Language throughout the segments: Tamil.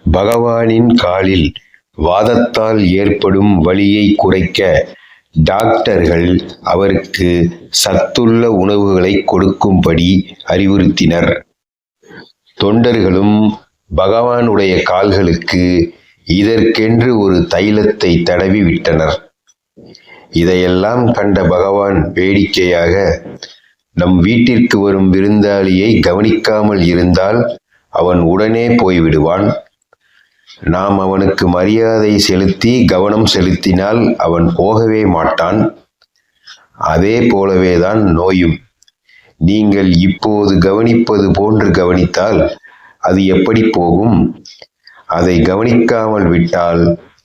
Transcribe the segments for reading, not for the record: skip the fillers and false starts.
பகவானின் காலில் வாதத்தால் ஏற்படும் வலியை குறைக்க டாக்டர்கள் அவருக்கு சத்துள்ள உணவுகளை கொடுக்கும்படி அறிவுறுத்தினர். தொண்டர்களும் பகவானுடைய கால்களுக்கு இதற்கென்று ஒரு தைலத்தை தடவி விட்டனர். இதையெல்லாம் கண்ட பகவான் வேடிக்கையாக, நம் வீட்டிற்கு வரும் விருந்தாளியை கவனிக்காமல் இருந்தால் அவன் உடனே போய்விடுவான். நாம் அவனுக்கு மரியாதை செலுத்தி கவனம் செலுத்தினால் அவன் போகவே மாட்டான். அதே போலவேதான் நோயும். நீங்கள் இப்போது கவனிப்பது போன்று கவனித்தால் அது எப்படி போகும்? அதை கவனிக்காமல் விட்டால்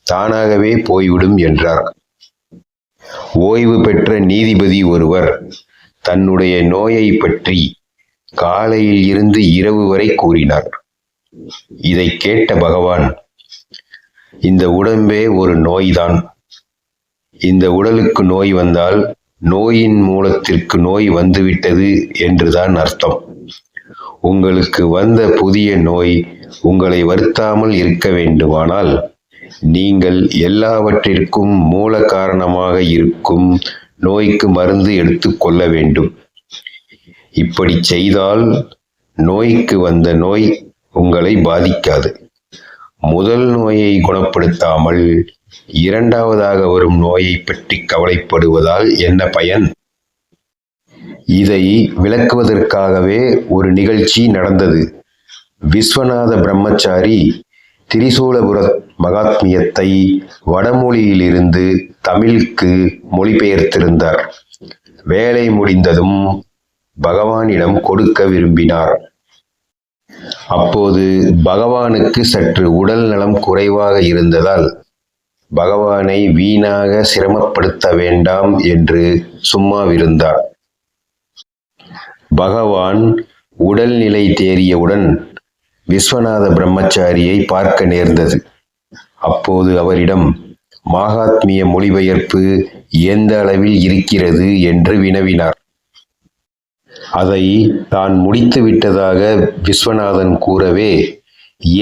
தானாகவே போய்விடும் என்றார். ஓய்வு பெற்ற நீதிபதி ஒருவர் தன்னுடைய நோயை பற்றி காலையில் இருந்து இரவு வரை கூறினார். இதை கேட்ட பகவான், இந்த உடம்பே ஒரு நோய்தான். இந்த உடலுக்கு நோய் வந்தால் நோயின் மூலத்திற்கு நோய் வந்துவிட்டது என்றுதான் அர்த்தம். உங்களுக்கு வந்த புதிய நோய் உங்களை வருத்தாமல் இருக்க வேண்டுமானால் நீங்கள் எல்லாவற்றிற்கும் மூல காரணமாக இருக்கும் நோய்க்கு மருந்து எடுத்துக்கொள்ள வேண்டும். இப்படி செய்தால் நோய்க்கு வந்த நோய் உங்களை பாதிக்காது. முதல் நோயை குணப்படுத்தாமல் இரண்டாவதாக வரும் நோயை பற்றி கவலைப்படுவதால் என்ன பயன்? இதை விளக்குவதற்காகவே ஒரு நிகழ்ச்சி நடந்தது. விஸ்வநாத பிரம்மச்சாரி திரிசூலபுர மகாத்மியத்தை வடமொழியிலிருந்து தமிழுக்கு மொழிபெயர்த்திருந்தார். வேலை முடிந்ததும் பகவானிடம் கொடுக்க விரும்பினார். அப்போது பகவானுக்கு சற்று உடல் நலம் குறைவாக இருந்ததால் பகவானை வீணாக சிரமப்படுத்த வேண்டாம் என்று சும்மாவிருந்தார். பகவான் உடல்நிலை தேறியவுடன் விஸ்வநாத பிரம்மச்சாரியை பார்க்க நேர்ந்தது. அப்போது அவரிடம் மகாத்மிய மொழிபெயர்ப்பு எந்த அளவில் இருக்கிறது என்று வினவினார். அதை தான் முடித்து விட்டதாக விஸ்வநாதன் கூறவே,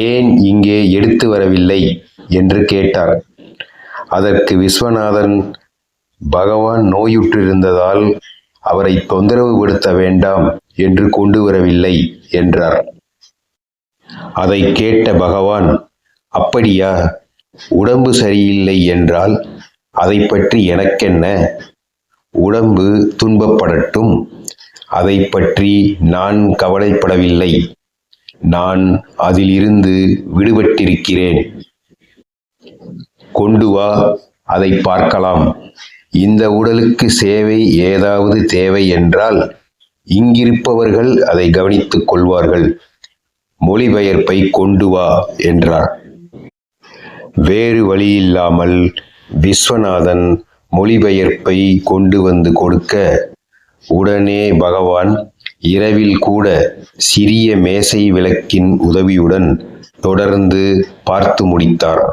ஏன் இங்கே எடுத்து வரவில்லை என்று கேட்டார். அதற்கு விஸ்வநாதன், பகவான் நோயுற்றிருந்ததால் அவரை தொந்தரவு படுத்த வேண்டாம் என்று கொண்டு வரவில்லை என்றார். அதை கேட்ட பகவான், அப்படியா? உடம்பு சரியில்லை என்றால் அதை பற்றி எனக்கென்ன? உடம்பு துன்பப்படட்டும், அதை பற்றி நான் கவலைப்படவில்லை. நான் அதிலிருந்து விடுபட்டிருக்கிறேன். கொண்டு வா, அதை பார்க்கலாம். இந்த உடலுக்கு சேவை ஏதாவது தேவை என்றால் இங்கிருப்பவர்கள் அதை கவனித்துக் கொள்வார்கள். மொழிபெயர்ப்பை கொண்டு வா என்றார். வேறு வழியில்லாமல் விஸ்வநாதன் மொழிபெயர்ப்பை கொண்டு வந்து கொடுக்க, உடனே பகவான் இரவில் கூட சிறிய மேசை விளக்கின் உதவியுடன் தொடர்ந்து பார்த்து முடித்தார்.